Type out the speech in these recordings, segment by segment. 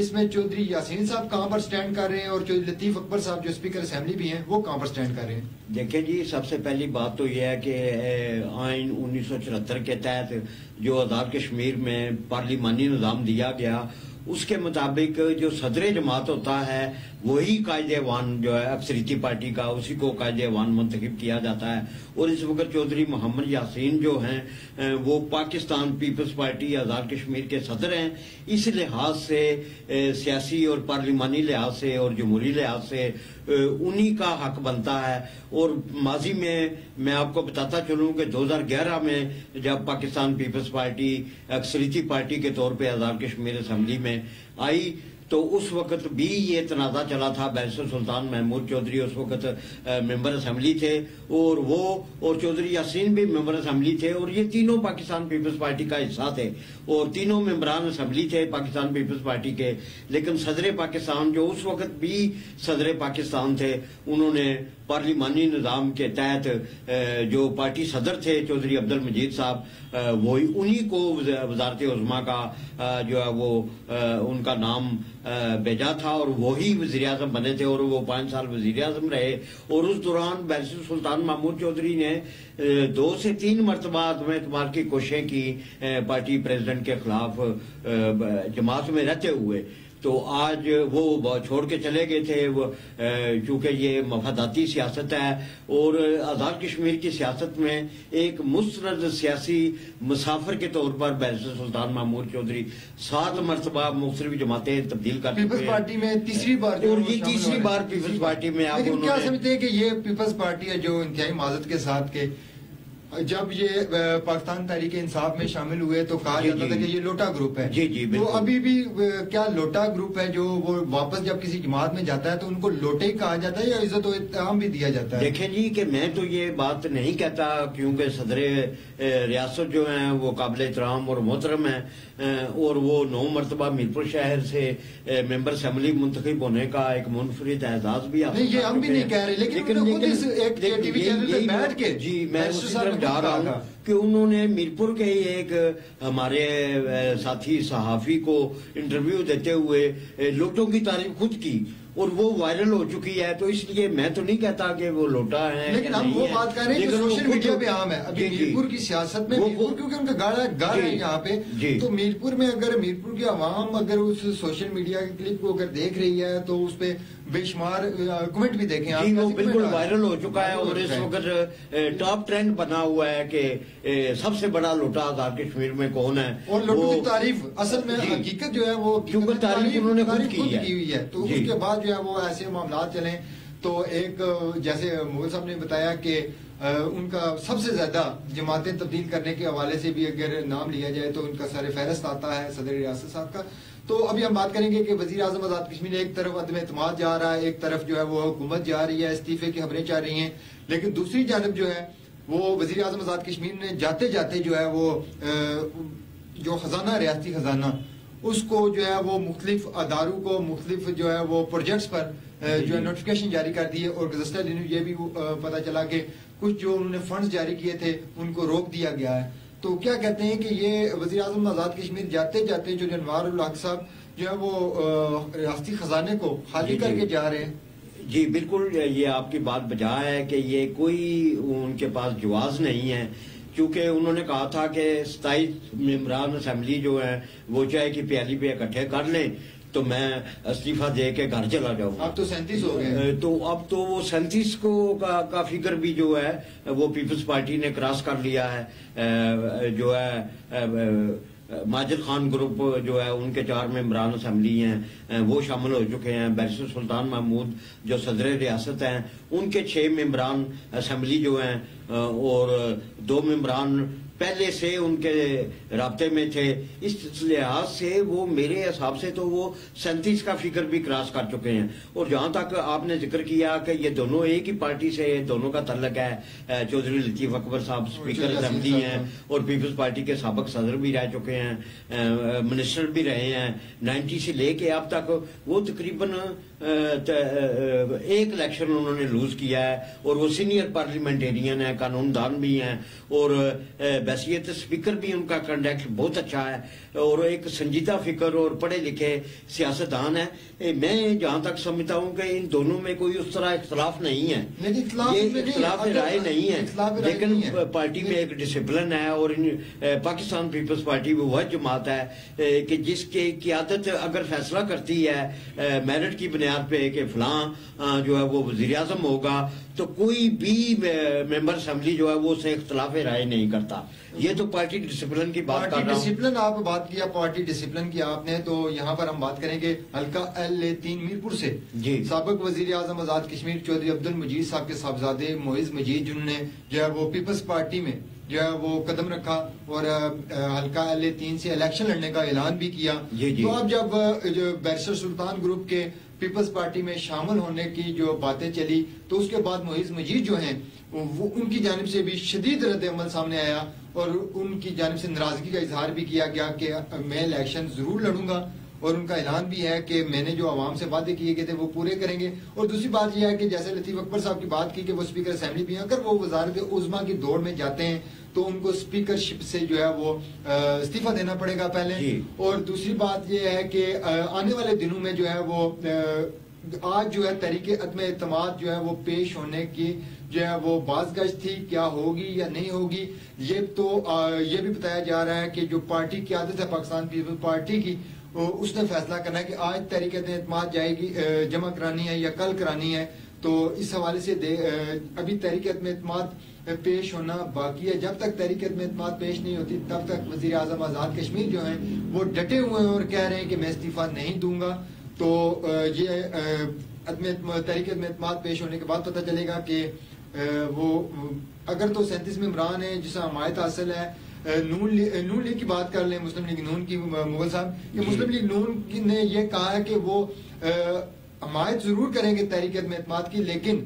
اس میں چودھری یاسین صاحب کہاں پر سٹینڈ کر رہے ہیں اور چودھری لطیف اکبر صاحب جو اسپیکر اسمبلی بھی ہیں وہ کہاں پر سٹینڈ کر رہے ہیں؟ دیکھیں جی، سب سے پہلی بات تو یہ ہے کہ آئین 1974 کے تحت جو آزاد کشمیر میں پارلیمانی نظام دیا گیا، اس کے مطابق جو صدر جماعت ہوتا ہے وہی قائد ایوان جو ہے اکثریتی پارٹی کا، اسی کو قائد ایوان منتخب کیا جاتا ہے. اور اس وقت چودھری محمد یاسین جو ہیں وہ پاکستان پیپلز پارٹی آزاد کشمیر کے صدر ہیں. اس لحاظ سے سیاسی اور پارلیمانی لحاظ سے اور جمہوری لحاظ سے انہی کا حق بنتا ہے. اور ماضی میں آپ کو بتاتا چلوں کہ 2011 میں جب پاکستان پیپلز پارٹی اکثریتی پارٹی کے طور پہ آزاد کشمیر اسمبلی میں آئی تو اس وقت بھی یہ تنازع چلا تھا. بیرسٹر سلطان محمود چودھری اس وقت ممبر اسمبلی تھے اور وہ اور چودھری یاسین بھی ممبر اسمبلی تھے، اور یہ تینوں پاکستان پیپلز پارٹی کا حصہ تھے اور تینوں ممبران اسمبلی تھے پاکستان پیپلز پارٹی کے. لیکن صدر پاکستان جو اس وقت بھی صدر پاکستان تھے، انہوں نے پارلیمانی نظام کے تحت جو پارٹی صدر تھے چودھری عبد المجید صاحب، وہی انہی کو وزارت عظمیٰ کا جو ہے وہ ان کا نام بھیجا تھا اور وہی وزیر اعظم بنے تھے اور وہ 5 سال وزیر اعظم رہے. اور اس دوران بیرسٹر سلطان محمود چودھری نے 2 سے 3 مرتبہ عدم اعتماد کی کوششیں کی پارٹی پریزیڈنٹ کے خلاف جماعت میں رہتے ہوئے. تو آج وہ چھوڑ کے چلے گئے تھے چونکہ یہ مفاداتی سیاست ہے. اور آزاد کشمیر کی سیاست میں ایک مستند سیاسی مسافر کے طور پر بیرسٹر سلطان محمود چودھری 7 مرتبہ مختلف جماعتیں تبدیل کر چکے ہیں. پیپلز پارٹی میں تیسری بار اور یہ تیسری بار پیپلز پارٹی میں آپ لیکن کیا سمجھتے ہیں کہ یہ پیپلز پارٹی ہے جو انتہائی معذرت کے ساتھ کہ جب یہ پاکستان تحریک انصاف میں شامل ہوئے تو کہا جاتا تھا کہ یہ لوٹا گروپ ہے. جی جی تو ابھی بھی کیا لوٹا گروپ ہے جو وہ واپس جب کسی جماعت میں جاتا ہے تو ان کو لوٹے ہی کہا جاتا ہے یا عزت و احترام بھی دیا جاتا ہے؟ دیکھیں جی کہ میں تو یہ بات نہیں کہتا کیونکہ صدر ریاست جو ہیں وہ قابل احترام اور محترم ہیں اور وہ 9 مرتبہ میرپور شہر سے ممبر اسمبلی منتخب ہونے کا ایک منفرد اعزاز بھی حاصل. نہیں یہ ہم بھی نہیں کہہ رہے لیکن ایک ٹی وی چینل پہ بیٹھ کے جی میں اسی طرف جا رہا ہوں کہ انہوں نے میرپور کے ایک ہمارے ساتھی صحافی کو انٹرویو دیتے ہوئے لوٹوں کی تعریف خود کی اور وہ وائرل ہو چکی ہے. تو اس لیے میں تو نہیں کہتا کہ وہ لوٹا ہے، لیکن ہم وہ بات کر رہے ہیں جو سوشل میڈیا پہ عام ہے. ابھی میرپور کی سیاست میں میرپور کیونکہ ان کا گھر ہے یہاں پہ، تو میرپور میں اگر میرپور کی عوام اگر اس سوشل میڈیا کے کلپ کو اگر دیکھ رہی ہے تو اس پہ بے شمار کمنٹ بھی دیکھیں آپ. وہ بالکل وائرل ہو چکا ہے اور اس وقت ٹاپ ٹرینڈ بنا ہوا ہے کہ سب سے بڑا لوٹا آزاد کشمیر میں کون ہے. اور لوٹوں کی تعریف اصل میں حقیقت جو ہے وہ تعریف انہوں نے خود کی ہوئی ہے. تو اس کے بعد جو ہے وہ ایسے معاملات چلیں تو ایک جیسے مغل صاحب نے بتایا کہ ان کا سب سے زیادہ جماعتیں تبدیل کرنے کے حوالے سے بھی اگر نام لیا جائے تو ان کا سر فہرست آتا ہے صدر ریاست صاحب کا. تو ابھی ہم بات کریں گے کہ وزیر اعظم آزاد کشمیر ایک طرف عدم اعتماد جا رہا ہے، ایک طرف جو ہے وہ حکومت جا رہی ہے، استعفے کی خبریں چل رہی ہیں، لیکن دوسری جانب جو ہے وہ وزیر اعظم آزاد کشمیر نے جاتے جاتے جو ہے وہ جو خزانہ ریاستی خزانہ اس کو جو ہے وہ مختلف اداروں کو مختلف جو ہے وہ پروجیکٹس پر جو ہے نوٹیفکیشن جاری کر دی ہے. اور گزشتہ دنوں یہ بھی پتہ چلا کہ کچھ جو انہوں نے فنڈز جاری کیے تھے ان کو روک دیا گیا ہے. تو کیا کہتے ہیں کہ یہ وزیر اعظم آزاد کشمیر جاتے جاتے جو انوار الحق صاحب جو ہے وہ ریاستی خزانے کو خالی کر کے جا رہے ہیں؟ جی بالکل یہ آپ کی بات بجا ہے کہ یہ کوئی ان کے پاس جواز نہیں ہے کیونکہ انہوں نے کہا تھا کہ 27 ممبران اسمبلی جو ہیں وہ چاہے کہ پیالی پہ اکٹھے کر لیں تو میں استعفیٰ دے کے گھر چلا جاؤں. اب تو 37 ہو گئے. تو اب تو وہ 37 کا فگر بھی جو ہے وہ پیپلز پارٹی نے کراس کر لیا ہے. جو ہے ماجد خان گروپ جو ہے ان کے 4 ممبران اسمبلی ہیں وہ شامل ہو چکے ہیں. بیرسٹر سلطان محمود جو صدر ریاست ہیں ان کے 6 ممبران اسمبلی جو ہیں اور 2 ممبران پہلے سے ان کے رابطے میں تھے. اس لحاظ سے وہ میرے حساب سے تو وہ 37 کا فگر بھی کراس کر چکے ہیں. اور جہاں تک آپ نے ذکر کیا کہ یہ دونوں ایک ہی پارٹی سے دونوں کا تعلق ہے، چودھری لطیف اکبر صاحب اسپیکر اسمبلی ہیں اور پیپلز پارٹی کے سابق صدر بھی رہ چکے ہیں، منسٹر بھی رہے ہیں 90 سے لے کے اب تک. وہ تقریباً ایک الیکشن انہوں نے لوز کیا ہے اور وہ سینئر پارلیمنٹیرین ہیں، قانون دان بھی ہیں اور بحیثیت اسپیکر بھی ان کا کنڈکٹ بہت اچھا ہے اور ایک سنجیدہ فکر اور پڑھے لکھے سیاستدان ہیں. میں جہاں تک سمجھتا ہوں کہ ان دونوں میں کوئی اس طرح اختلاف نہیں ہے، یہ اختلاف رائے نہیں ہے، لیکن پارٹی میں ایک ڈسپلن ہے اور پاکستان پیپلز پارٹی وہ جماعت ہے کہ جس کی قیادت اگر فیصلہ کرتی ہے میرٹ کی بنیاد پہ کہ فلاں جو ہے وہ وزیر اعظم ہوگا تو کوئی بھی ممبر اسمبلی جو ہے وہ اسے اختلاف رائے نہیں کرتا. یہ تو پارٹی ڈسپلن کی بات کر رہا ہوں. ڈسپلن آپ بات کیا، پارٹی ڈسپلن کی آپ نے، تو یہاں پر ہم بات کریں گے حلقہ LA3 میرپور سے جی سابق وزیر اعظم آزاد کشمیر چودھری عبدالمجید صاحب کے صاحبزادے معز مجید جنہوں نے جو ہے وہ پیپلز پارٹی میں جو ہے وہ قدم رکھا اور حلقہ LA3 سے الیکشن لڑنے کا اعلان بھی کیا. تو اب جب جو بیرسٹر سلطان گروپ کے پیپلز پارٹی میں شامل ہونے کی جو باتیں چلی تو اس کے بعد معز مجید جو ہیں وہ ان کی جانب سے بھی شدید رد عمل سامنے آیا اور ان کی جانب سے ناراضگی کا اظہار بھی کیا گیا کہ میں الیکشن ضرور لڑوں گا اور ان کا اعلان بھی ہے کہ میں نے جو عوام سے وعدے کیے گئے تھے وہ پورے کریں گے. اور دوسری بات یہ ہے کہ جیسے لطیف اکبر صاحب کی بات کی کہ وہ اسپیکر اسمبلی بھی ہیں، اگر وہ وزارت عظمیٰ کی دوڑ میں جاتے ہیں تو ان کو اسپیکر شپ سے جو ہے وہ استعفیٰ دینا پڑے گا پہلے. اور دوسری بات یہ ہے کہ آنے والے دنوں میں جو ہے وہ آج جو ہے تحریک عدم اعتماد جو ہے وہ پیش ہونے کی جو ہے وہ باز گشت تھی، کیا ہوگی یا نہیں ہوگی یہ تو یہ بھی بتایا جا رہا ہے کہ جو پارٹی کی عادت ہے پاکستان پیپلز پارٹی کی اس نے فیصلہ کرنا ہے کہ آج تحریک عدم اعتماد جائے گی جمع کرانی ہے یا کل کرانی ہے. تو اس حوالے سے ابھی تحریک عدم اعتماد پیش ہونا باقی ہے. جب تک تحریک عدم اعتماد پیش نہیں ہوتی تب تک وزیر اعظم آزاد کشمیر جو ہیں وہ ڈٹے ہوئے ہیں اور کہہ رہے ہیں کہ میں استعفیٰ نہیں دوں گا. تو یہ تحریک عدم اعتماد پیش ہونے کے بعد پتہ چلے گا کہ وہ اگر تو 37 ممبران ہیں جسے حمایت حاصل ہے. نون لیگ کی بات کر لیں، مسلم لیگ نون کی مغل صاحب کہ مسلم لیگ نون نے یہ کہا ہے کہ وہ حمایت ضرور کریں گے تحریک عدم اعتماد کی، لیکن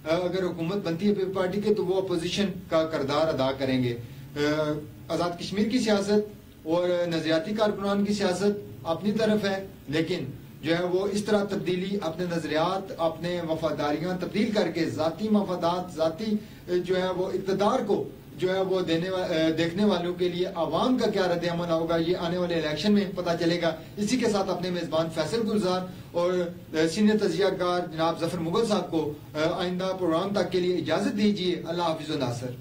اگر حکومت بنتی ہے پیپلز پارٹی کے تو وہ اپوزیشن کا کردار ادا کریں گے. آزاد کشمیر کی سیاست اور نظریاتی کارکنان کی سیاست اپنی طرف ہے، لیکن جو ہے وہ اس طرح تبدیلی اپنے نظریات اپنے وفاداریاں تبدیل کر کے ذاتی مفادات ذاتی جو ہے وہ اقتدار کو جو ہے وہ دیکھنے والوں کے لیے عوام کا کیا رد عمل ہوگا یہ آنے والے الیکشن میں پتہ چلے گا. اسی کے ساتھ اپنے میزبان فیصل گلزار اور سینئر تجزیہ کار جناب ظفر مغل صاحب کو آئندہ پروگرام تک کے لیے اجازت دیجیے. اللہ حافظ و ناصر.